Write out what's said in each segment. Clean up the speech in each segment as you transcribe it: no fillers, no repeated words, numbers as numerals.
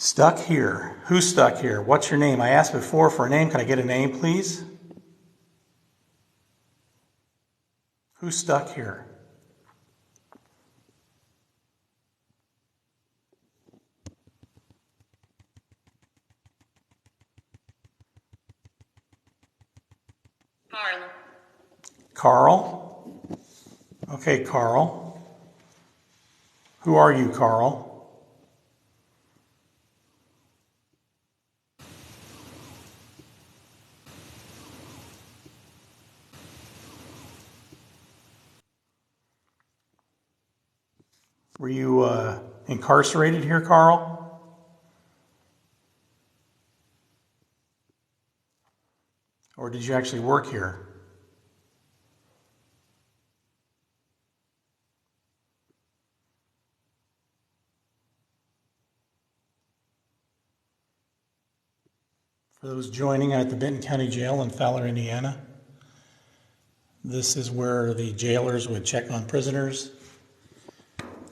Stuck here. Who's stuck here? What's your name? I asked before for a name. Can I get a name, please? Who's stuck here? Carl. Carl? Okay, Carl. Who are you, Carl? Were you incarcerated here, Carl? Or did you actually work here? For those joining at the Benton County Jail in Fowler, Indiana, this is where the jailers would check on prisoners.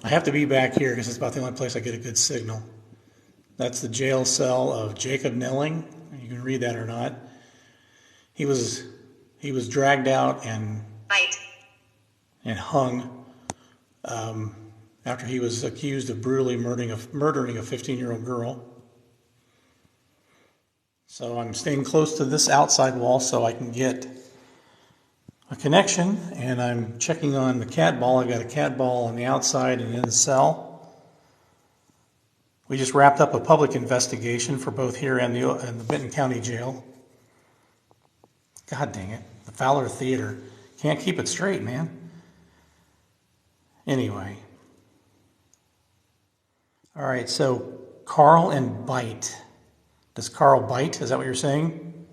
I have to be back here because it's about the only place I get a good signal. That's the jail cell of Jacob Nelling. You can read that or not. He was dragged out and hung after he was accused of brutally murdering a 15-year-old girl. So I'm staying close to this outside wall so I can get a connection, and I'm checking on the cat ball. I got a cat ball on the outside and in the cell. We just wrapped up a public investigation for both here and the Benton County Jail. God dang it, the Fowler Theater. Can't keep it straight, man. Anyway. All right, so Carl and bite. Does Carl bite? Is that what you're saying?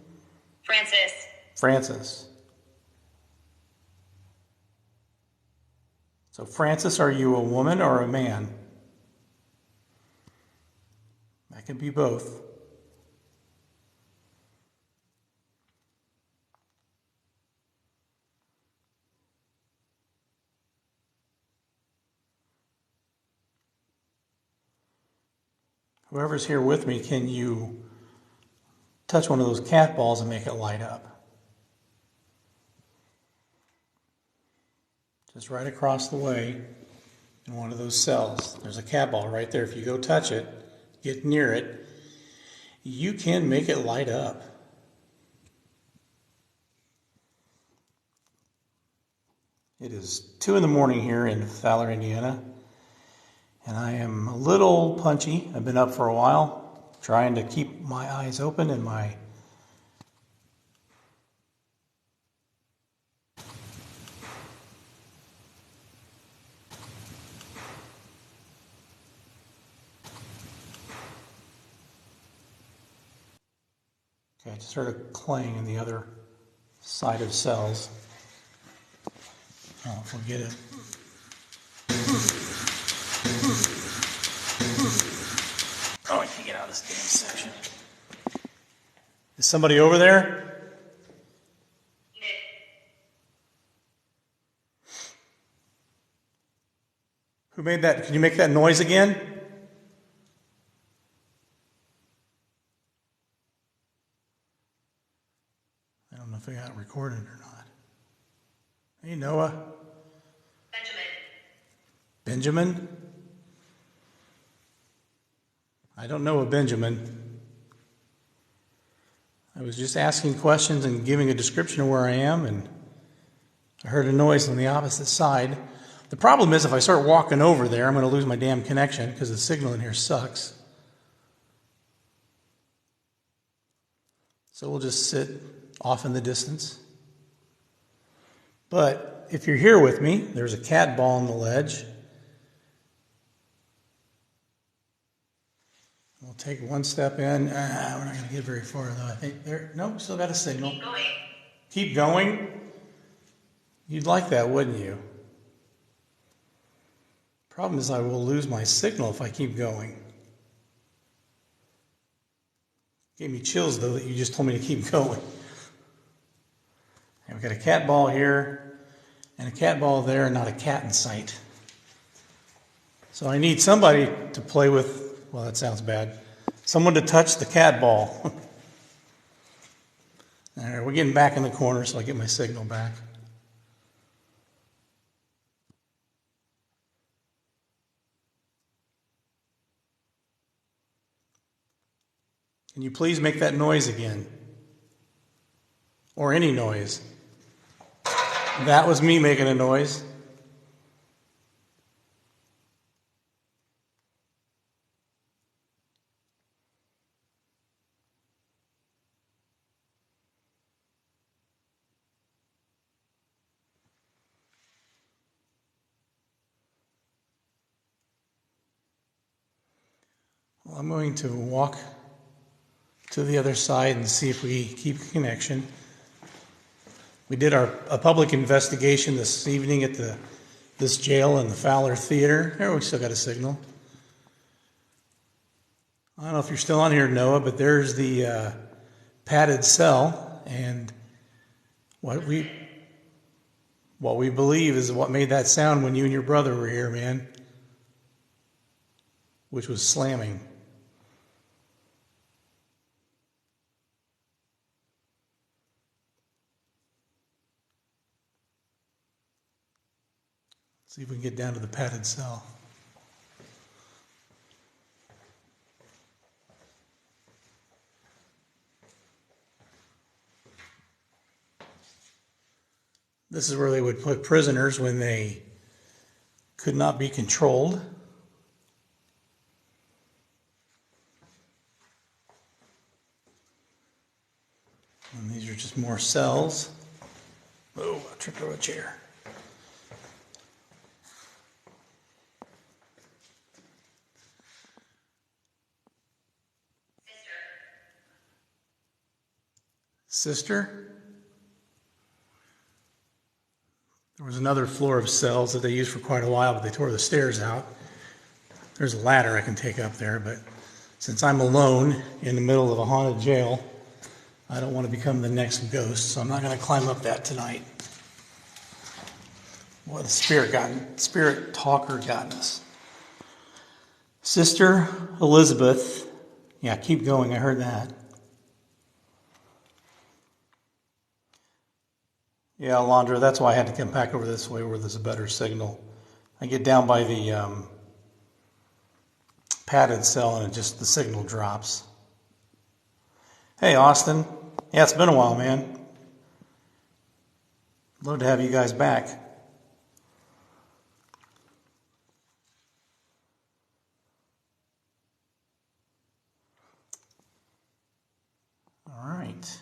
Francis. So Francis, are you a woman or a man? That could be both. Whoever's here with me, can you touch one of those cat balls and make it light up? Just right across the way in one of those cells. There's a cat ball right there. If you go touch it, get near it, you can make it light up. It is 2 in the morning here in Fowler, Indiana, and I am a little punchy. I've been up for a while, trying to keep my eyes open and my I just heard a clang in the other side of cells. Oh, forget it. Oh, I can't get out of this damn section. Is somebody over there? Who made that? Can you make that noise again? I don't know if I got it recorded or not. Hey, Noah. Benjamin? I don't know a Benjamin. I was just asking questions and giving a description of where I am, and I heard a noise on the opposite side. The problem is if I start walking over there, I'm going to lose my damn connection because the signal in here sucks. So we'll just sit off in the distance. But if you're here with me, there's a cat ball on the ledge. We'll take one step in. We're not going to get very far, though. I think there. Nope, still got a signal. Keep going. Keep going? You'd like that, wouldn't you? Problem is I will lose my signal if I keep going. Gave me chills, though, that you just told me to keep going. And we've got a cat ball here and a cat ball there, and not a cat in sight. So I need somebody to play with, well, that sounds bad. Someone to touch the cat ball. All right, we're getting back in the corner so I get my signal back. Can you please make that noise again? Or any noise. That was me making a noise. Well, I'm going to walk to the other side and see if we keep a connection. We did a public investigation this evening at this jail in the Fowler Theater. There, we still got a signal. I don't know if you're still on here, Noah, but there's the padded cell, and what we believe is what made that sound when you and your brother were here, man, which was slamming. See if we can get down to the padded cell. This is where they would put prisoners when they could not be controlled. And these are just more cells. Oh, I tripped over a chair. Sister? There was another floor of cells that they used for quite a while, but they tore the stairs out. There's a ladder I can take up there, but since I'm alone in the middle of a haunted jail, I don't want to become the next ghost, so I'm not going to climb up that tonight. What a spirit talker got us. Sister Elizabeth, yeah, keep going, I heard that. Yeah, Alondra, that's why I had to come back over this way where there's a better signal. I get down by the padded cell and the signal drops. Hey, Austin. Yeah, it's been a while, man. Love to have you guys back. All right.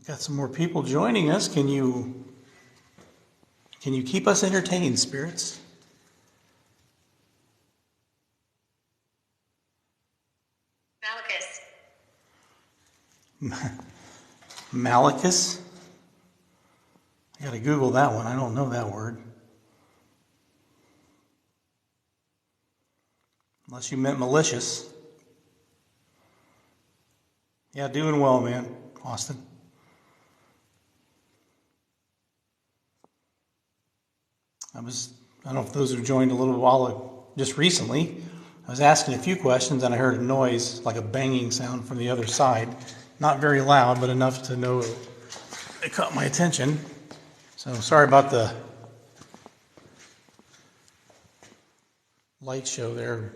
Got some more people joining us. Can you keep us entertained, spirits? Malachus. Malachus? I got to Google that one. I don't know that word. Unless you meant malicious. Yeah, doing well, man. Austin. I don't know if those who joined a little while just recently, I was asking a few questions and I heard a noise, like a banging sound from the other side. Not very loud, but enough to know it caught my attention. So sorry about the light show there.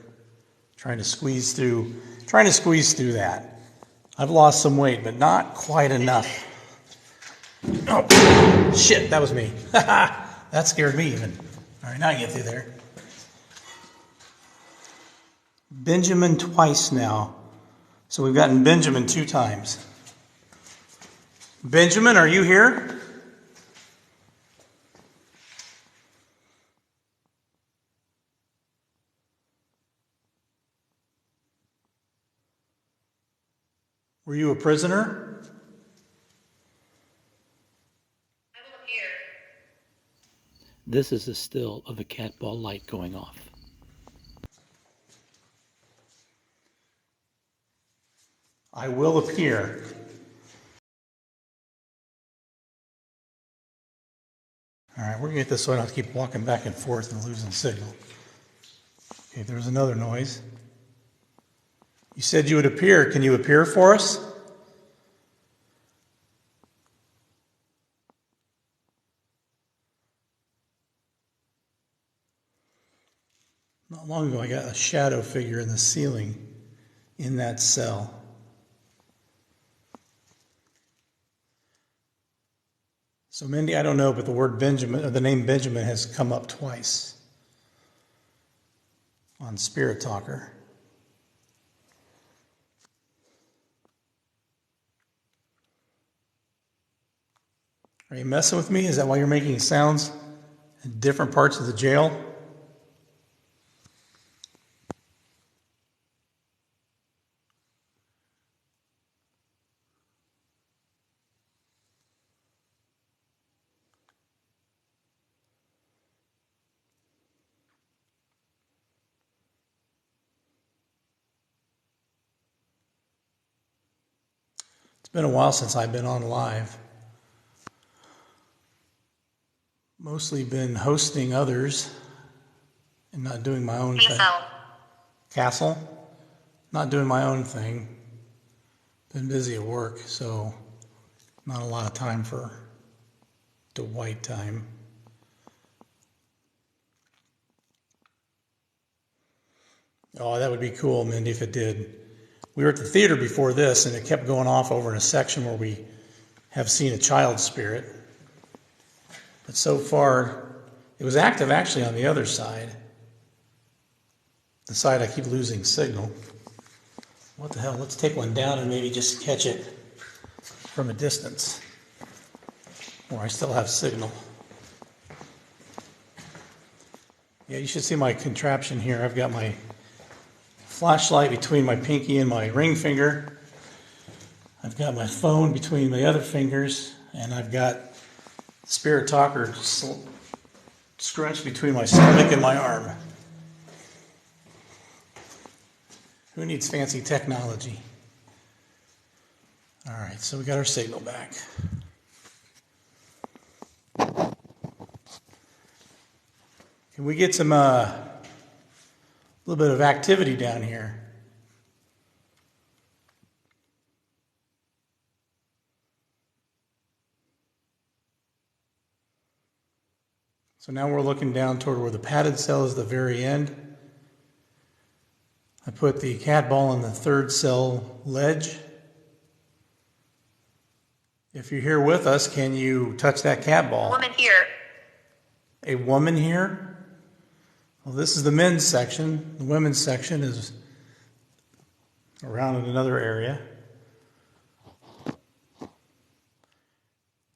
Trying to squeeze through that. I've lost some weight, but not quite enough. Oh, shit, that was me. That scared me even. All right, now I get through there. Benjamin twice now. So we've gotten Benjamin 2 times. Benjamin, are you here? Were you a prisoner? I will appear. This is the still of the cat ball light going off. I will appear. All right, we're going to get this so I don't have to keep walking back and forth and losing signal. Okay, there's another noise. You said you would appear. Can you appear for us? Not long ago, I got a shadow figure in the ceiling in that cell. So, Mindy, I don't know, but the word Benjamin, or the name Benjamin, has come up twice on Spirit Talker. Are you messing with me? Is that why you're making sounds in different parts of the jail? It's been a while since I've been on live. Mostly been hosting others and not doing my own thing. Castle? Not doing my own thing. Been busy at work, so not a lot of time for Dwight time. Oh, that would be cool, Mindy, if it did. We were at the theater before this, and it kept going off over in a section where we have seen a child spirit. But so far, it was active actually on the other side. The side I keep losing signal. What the hell? Let's take one down and maybe just catch it from a distance where I still have signal. Yeah, you should see my contraption here. I've got my flashlight between my pinky and my ring finger. I've got my phone between my other fingers, and I've got Spirit Talker scrunched between my stomach and my arm. Who needs fancy technology? All right, so we got our signal back. Can we get some little bit of activity down here? So now we're looking down toward where the padded cell is, the very end. I put the cat ball in the third cell ledge. If you're here with us, can you touch that cat ball? Woman here. A woman here? Well, this is the men's section. The women's section is around in another area.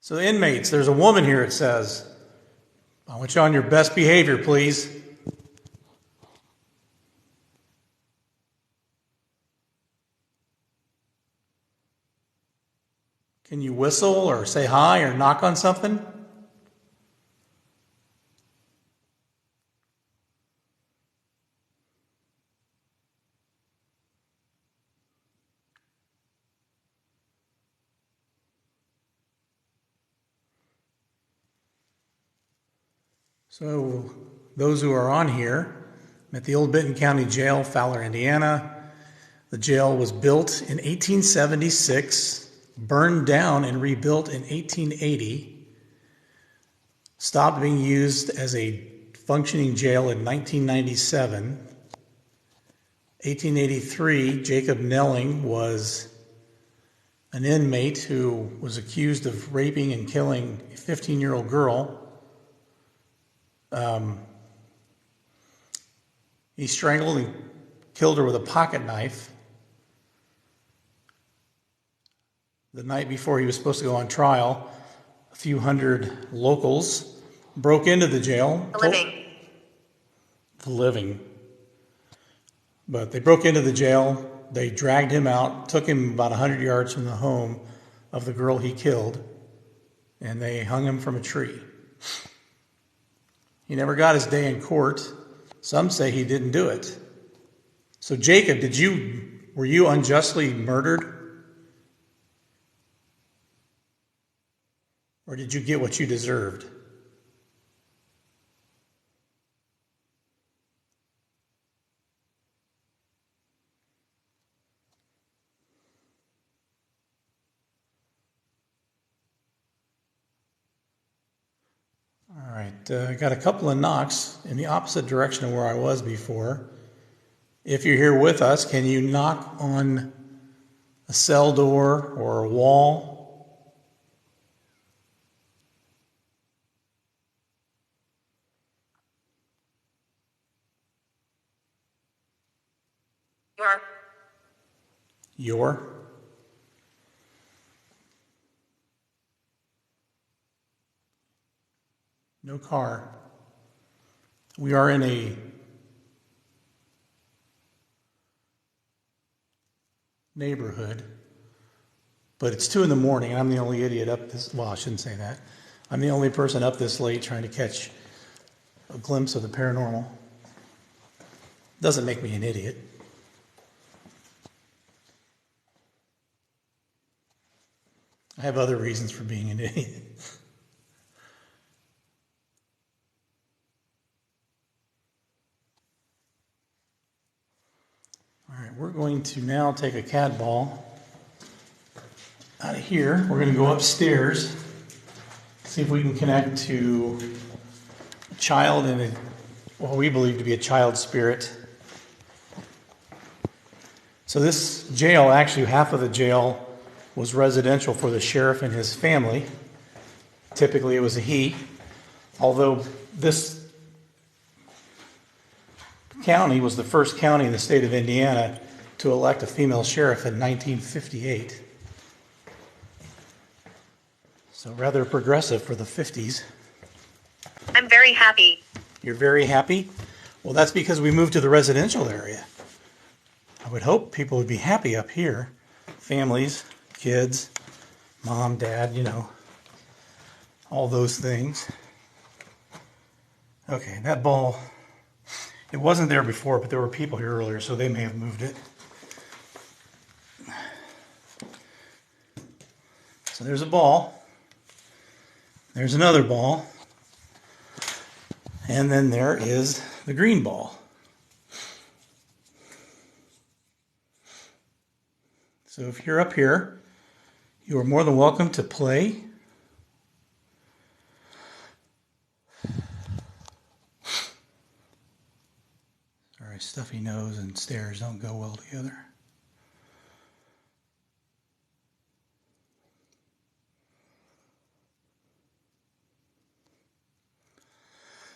So the inmates, there's a woman here, it says. I want you on your best behavior, please. Can you whistle or say hi or knock on something? So those who are on here, I'm at the old Benton County Jail, Fowler, Indiana. The jail was built in 1876, burned down and rebuilt in 1880, stopped being used as a functioning jail in 1997. 1883, Jacob Nelling was an inmate who was accused of raping and killing a 15-year-old girl. He strangled and killed her with a pocket knife. The night before he was supposed to go on trial, a few hundred locals broke into the jail. The living. But they broke into the jail. They dragged him out, took him about 100 yards from the home of the girl he killed, and they hung him from a tree. He never got his day in court. Some say he didn't do it. So Jacob, were you unjustly murdered? Or did you get what you deserved? right, I got a couple of knocks in the opposite direction of where I was before. If you're here with us, can you knock on a cell door or a wall? Your? No car. We are in a neighborhood, but it's 2 in the morning and I'm the only idiot up this, well, I shouldn't say that. I'm the only person up this late trying to catch a glimpse of the paranormal. Doesn't make me an idiot. I have other reasons for being an idiot. All right, we're going to now take a cat ball out of here. We're going to go upstairs, see if we can connect to a child and what we believe to be a child spirit. So this jail, actually half of the jail was residential for the sheriff and his family. Typically it was a he, although this county was the first county in the state of Indiana to elect a female sheriff in 1958. So rather progressive for the 50s. I'm very happy. You're very happy? Well, that's because we moved to the residential area. I would hope people would be happy up here. Families, kids, mom, dad, all those things. Okay, that ball, it wasn't there before, but there were people here earlier, so they may have moved it. So there's a ball. There's another ball. And then there is the green ball. So if you're up here, you are more than welcome to play. Sorry, stuffy nose and stairs don't go well together.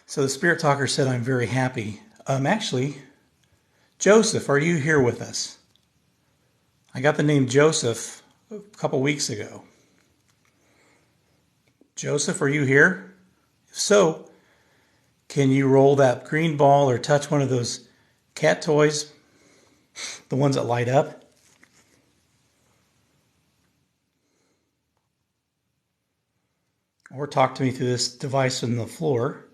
So the spirit talker said, I'm very happy. Actually, Joseph, are you here with us? I got the name Joseph a couple weeks ago. Joseph, are you here? If so, can you roll that green ball or touch one of those cat toys, the ones that light up? Or talk to me through this device on the floor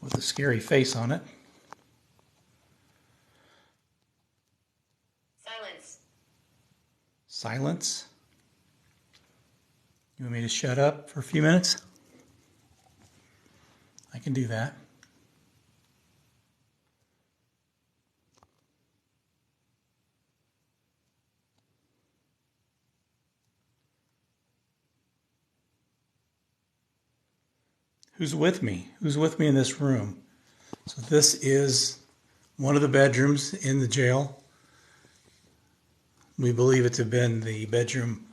with a scary face on it. Silence. Silence. You want me to shut up for a few minutes? I can do that. Who's with me? Who's with me in this room? So this is one of the bedrooms in the jail. We believe it to have been the bedroom.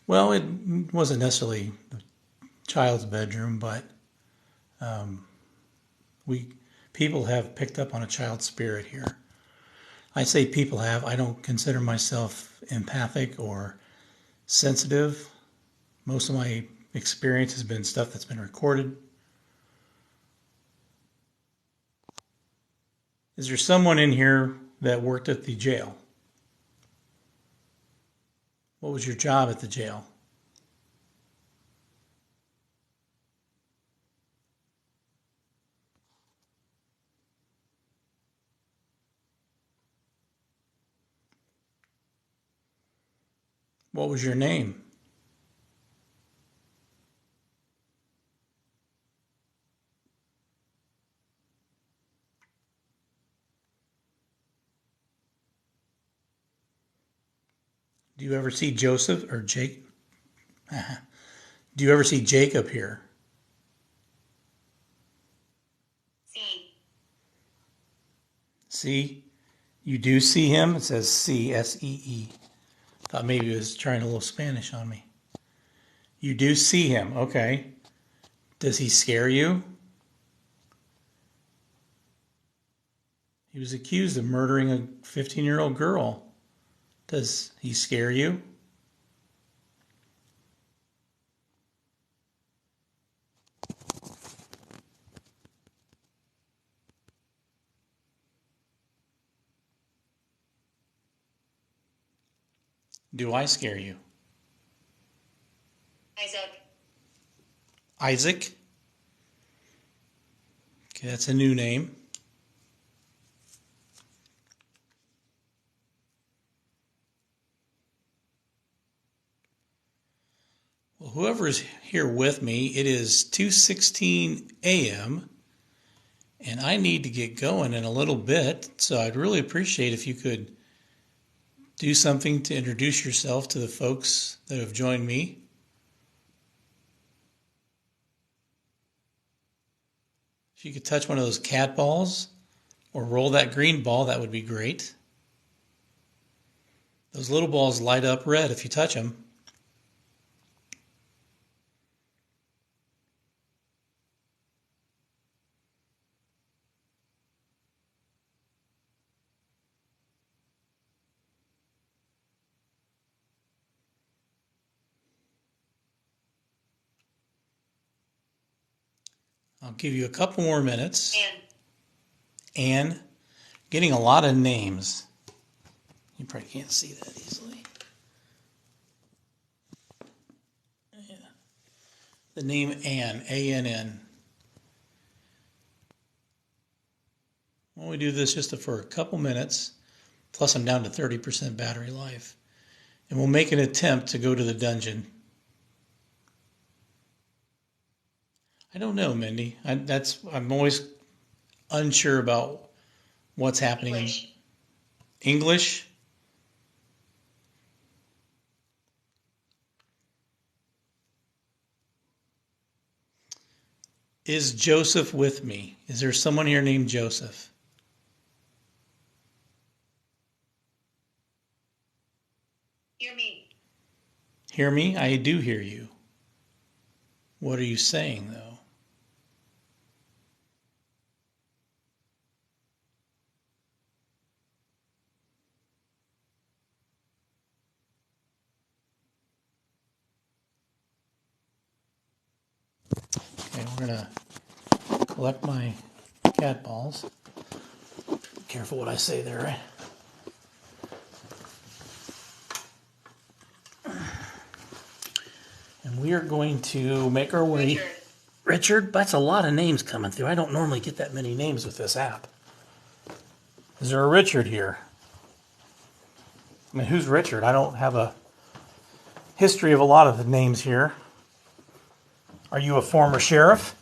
Well, it wasn't necessarily the child's bedroom, but people have picked up on a child spirit here. I say people have. I don't consider myself empathic or sensitive. Most of my experience has been stuff that's been recorded. Is there someone in here that worked at the jail? What was your job at the jail? What was your name? Do you ever see Joseph or Jake? Do you ever see Jacob here? See? You do see him? It says C, S-E-E. Thought maybe it was trying a little Spanish on me. You do see him. Okay. Does he scare you? He was accused of murdering a 15-year-old girl. Does he scare you? Do I scare you? Isaac. Isaac? Okay, that's a new name. Well, whoever is here with me, it is 2:16 a.m. and I need to get going in a little bit, so I'd really appreciate if you could do something to introduce yourself to the folks that have joined me. If you could touch one of those cat balls or roll that green ball, that would be great. Those little balls light up red if you touch them. I'll give you a couple more minutes. And getting a lot of names. You probably can't see that easily. Yeah. The name Ann, A-N-N. Well, we do this just for a couple minutes, plus I'm down to 30% battery life. And we'll make an attempt to go to the dungeon. I don't know, Mindy. I'm always unsure about what's happening. English? Is Joseph with me? Is there someone here named Joseph? Hear me. Hear me? I do hear you. What are you saying, though? Okay, we're going to collect my cat balls. Be careful what I say there, right? And we are going to make our way. Richard, that's a lot of names coming through. I don't normally get that many names with this app. Is there a Richard here? I mean, who's Richard? I don't have a history of a lot of the names here. Are you a former sheriff?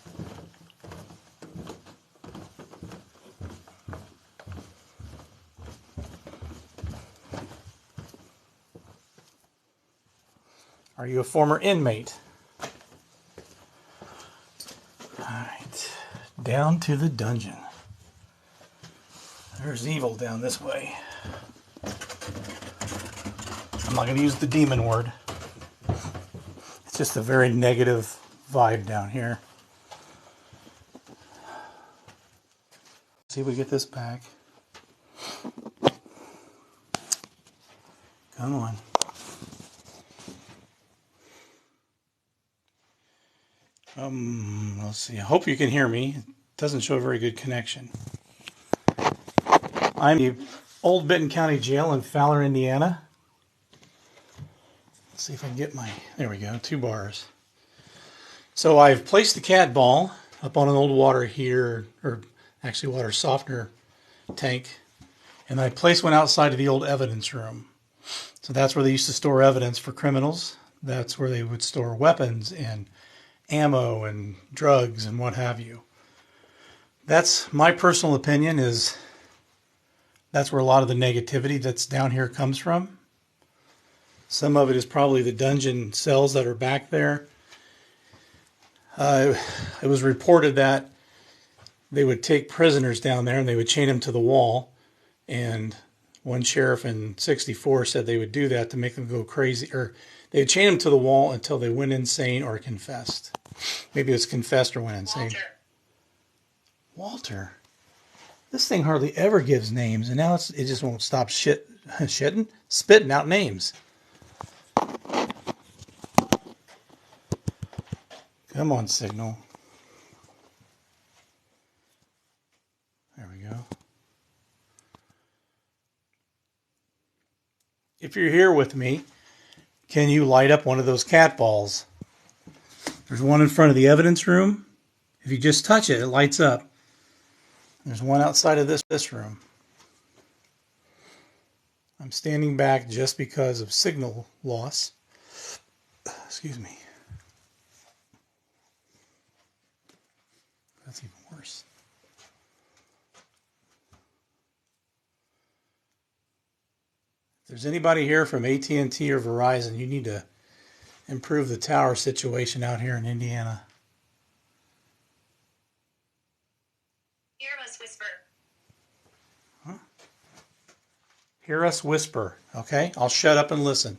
Are you a former inmate? All right, down to the dungeon. There's evil down this way. I'm not going to use the demon word. It's just a very negative vibe down here. See if we get this back. Come on. Let's see. I hope you can hear me. It doesn't show a very good connection. I'm the old Benton County Jail in Fowler, Indiana. Let's see if I can get my... There we go, 2 bars. So I've placed the cat ball up on an old water heater, or actually water softener tank, and I placed one outside of the old evidence room. So that's where they used to store evidence for criminals. That's where they would store weapons and ammo and drugs and what have you. That's my personal opinion, is that's where a lot of the negativity that's down here comes from. Some of it is probably the dungeon cells that are back there. It was reported that they would take prisoners down there and they would chain them to the wall And one sheriff in 64 said they would do that to make them go crazy, or they would chain them to the wall until they went insane or confessed. Maybe it was confessed or went insane. Walter. This thing hardly ever gives names, and now it just won't stop spitting out names. Come on, signal. There we go. If you're here with me, can you light up one of those cat balls? There's one in front of the evidence room. If you just touch it, it lights up. There's one outside of this room. I'm standing back just because of signal loss. Excuse me. That's even worse. If there's anybody here from AT&T or Verizon, you need to improve the tower situation out here in Indiana. Hear us whisper. Huh? Hear us whisper, okay? I'll shut up and listen.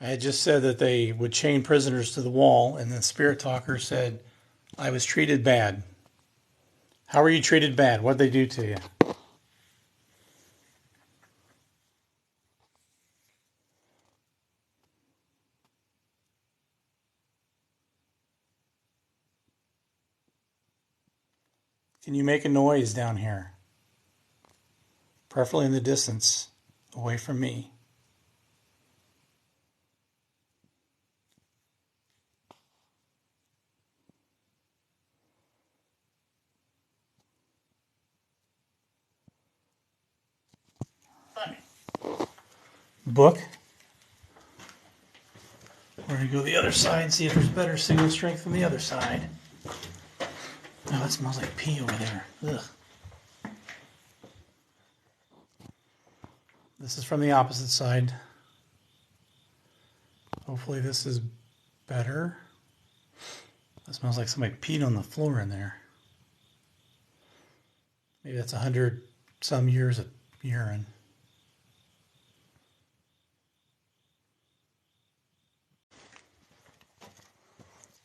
I had just said that they would chain prisoners to the wall, and the spirit talker said, I was treated bad. How were you treated bad? What did they do to you? Can you make a noise down here? Preferably in the distance, away from me. Book. We're going to go to the other side, see if there's better signal strength from the other side. Oh, it smells like pee over there. Ugh. This is from the opposite side. Hopefully this is better. That smells like somebody peed on the floor in there. Maybe that's 100 some years of urine.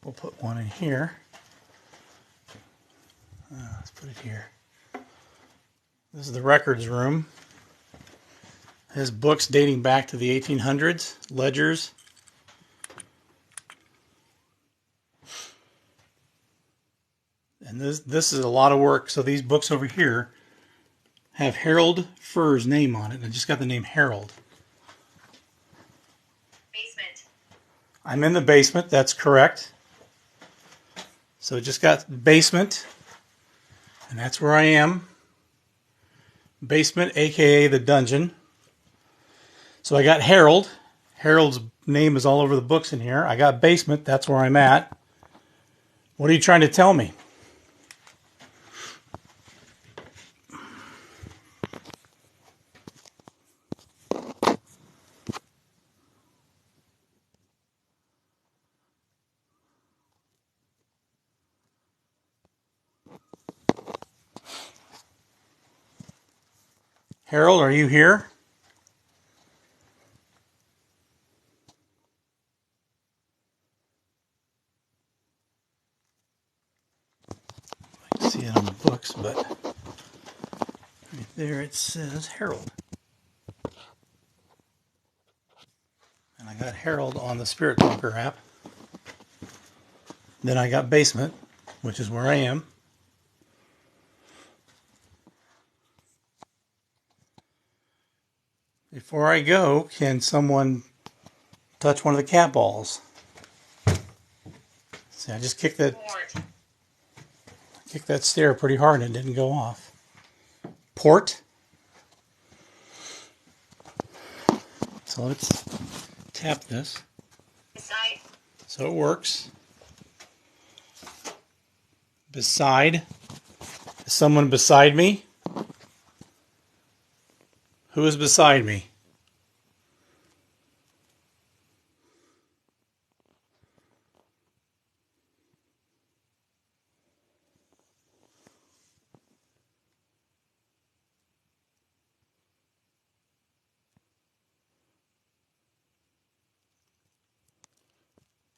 We'll put one in here. Let's put it here. This is the records room. It has books dating back to the 1800s, ledgers. And this is a lot of work. So these books over here have Harold Furr's name on it. I just got the name Harold. Basement. I'm in the basement, that's correct. So just got basement, and that's where I am. Basement, aka the dungeon. So I got Harold. Harold's name is all over the books in here. I got basement, that's where I'm at. What are you trying to tell me? Harold, are you here? I can see it on the books, but right there it says Harold. And I got Harold on the Spirit Talker app. Then I got basement, which is where I am. Before I go, can someone touch one of the cat balls? See, I just kicked that. kicked that stair pretty hard and it didn't go off. Port. So let's tap this. Beside. So it works. Beside. Is someone beside me? Who is beside me?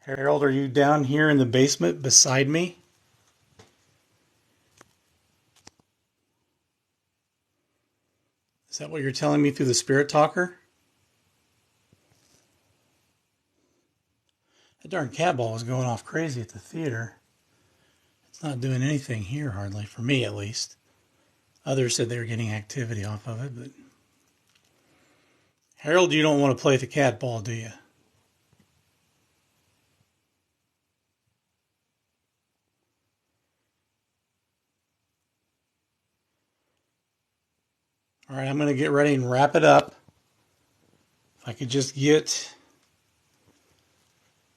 Harold, are you down here in the basement beside me? Is that what you're telling me through the spirit talker? That darn cat ball was going off crazy at the theater. It's not doing anything here hardly, for me at least. Others said they were getting activity off of it, but... Harold, you don't want to play with the cat ball, do you? All right, I'm going to get ready and wrap it up. If I could just get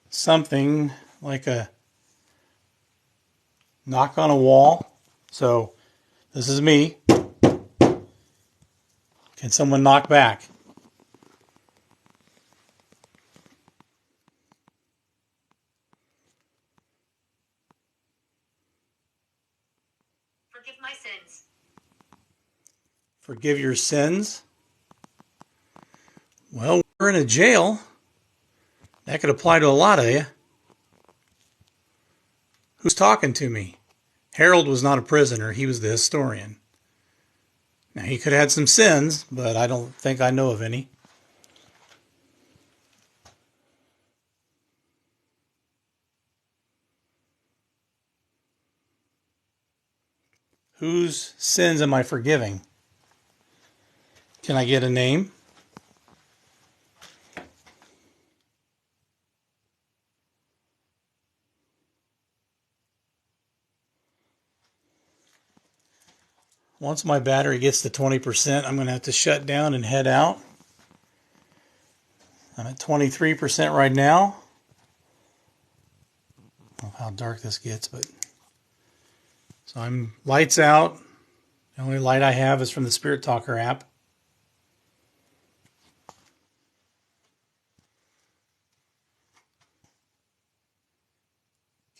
something like a knock on a wall. So this is me. Can someone knock back? Forgive my sins. Forgive your sins? Well, we're in a jail. That could apply to a lot of you. Who's talking to me? Harold was not a prisoner. He was the historian. Now, he could have had some sins, but I don't think I know of any. Whose sins am I forgiving? Can I get a name? Once my battery gets to 20%, I'm going to have to shut down and head out. I'm at 23% right now. I don't know how dark this gets, but... So I'm lights out. The only light I have is from the Spirit Talker app.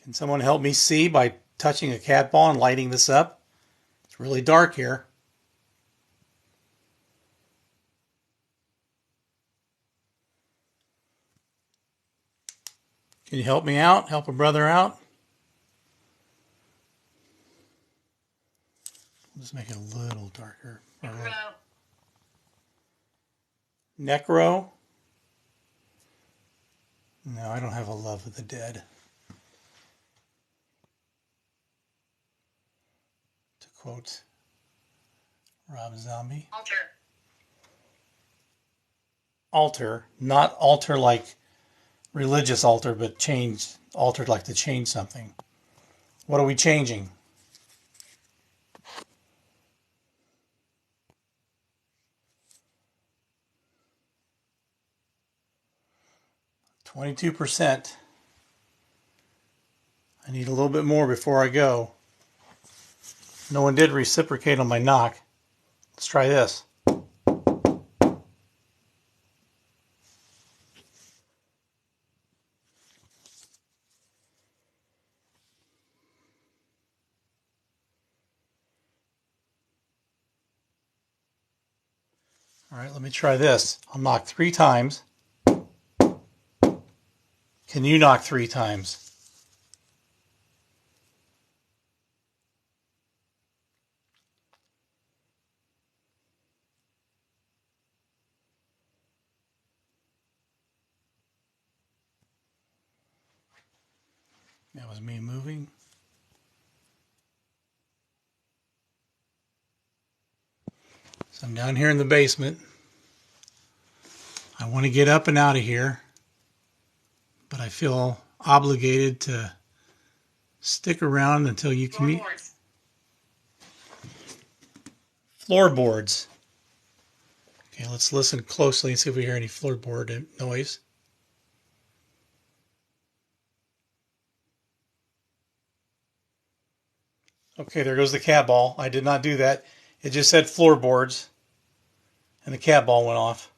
Can someone help me see by touching a cat ball and lighting this up? It's really dark here. Can you help me out? Help a brother out? Let's make it a little darker. Necro. Necro? No, I don't have a love of the dead. To quote Rob Zombie. Altar. Altar, not alter like religious altar, but change, altered like to change something. What are we changing? %. I need a little bit more before I go. No one did reciprocate on my knock. Let's try this. All right, let me try this. I'll knock 3 times. Can you knock 3 times? That was me moving. So I'm down here in the basement. I want to get up and out of here, but I feel obligated to stick around until you Floorboards. Floorboards. Okay, let's listen closely and see if we hear any floorboard noise. Okay, there goes the cat ball. I did not do that. It just said floorboards, and the cat ball went off.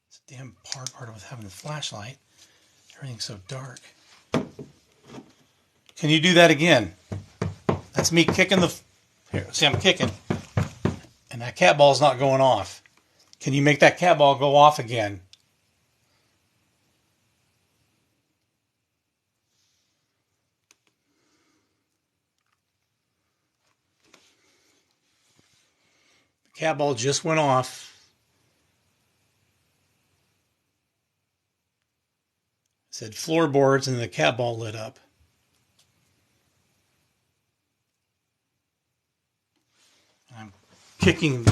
It's a damn hard part of having the flashlight. Everything's so dark. Can you do that again? That's me kicking the... Here, see, I'm kicking. And that cat ball's not going off. Can you make that cat ball go off again? The cat ball just went off. It said floorboards and the cat ball lit up. I'm kicking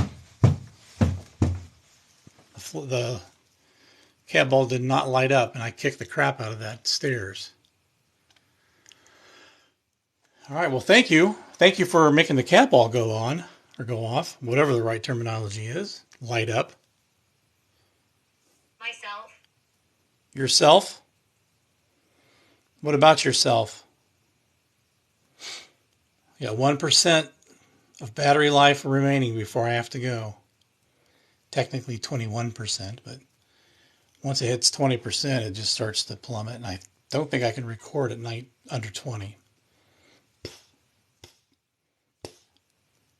the cat ball did not light up, and I kicked the crap out of that stairs. All right, well, thank you. Thank you for making the cat ball go on, or go off, whatever the right terminology is. Light up. Myself. Yourself? What about yourself? You got 1% of battery life remaining before I have to go. Technically 21%, but once it hits 20%, it just starts to plummet, and I don't think I can record at night under 20.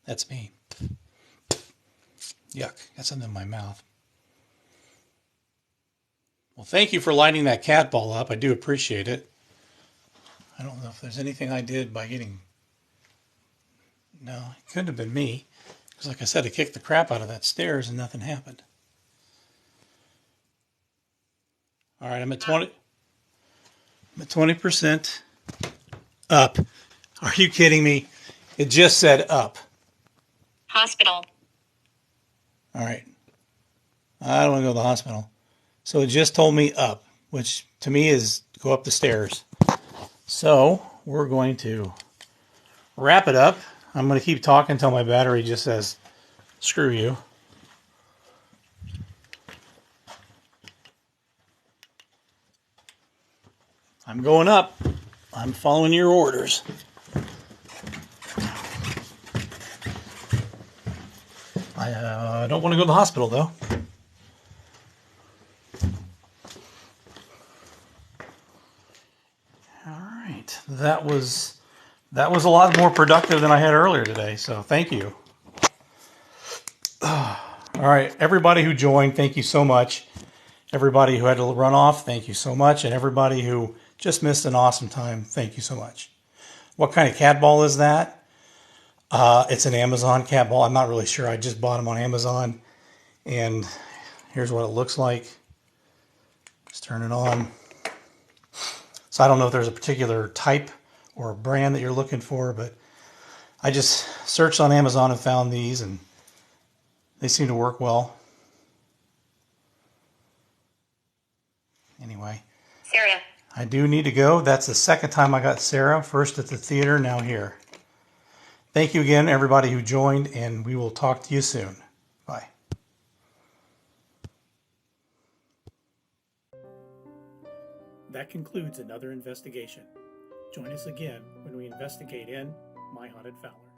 That's me. Yuck, got something in my mouth. Well, thank you for lighting that cat ball up. I do appreciate it. I don't know if there's anything I did by getting... No, it couldn't have been me. Because like I said, I kicked the crap out of that stairs and nothing happened. All right, I'm at 20% up. Are you kidding me? It just said up. Hospital. All right. I don't want to go to the hospital. So it just told me up, which to me is go up the stairs. So we're going to wrap it up. I'm going to keep talking until my battery just says, screw you. I'm going up. I'm following your orders. I don't want to go to the hospital, though. All right. That was a lot more productive than I had earlier today, so thank you. All right. Everybody who joined, thank you so much. Everybody who had to run off, thank you so much. And everybody who just missed an awesome time, thank you so much. What kind of cat ball is that? It's an Amazon cat ball. I'm not really sure. I just bought them on Amazon. And here's what it looks like. Just turn it on. So I don't know if there's a particular type or a brand that you're looking for, but I just searched on Amazon and found these, and they seem to work well. Anyway. Sarah. I do need to go. That's the second time I got Sarah. First at the theater, now here. Thank you again, everybody who joined, and we will talk to you soon. Bye. That concludes another investigation. Join us again when we investigate in My Haunted Fowler.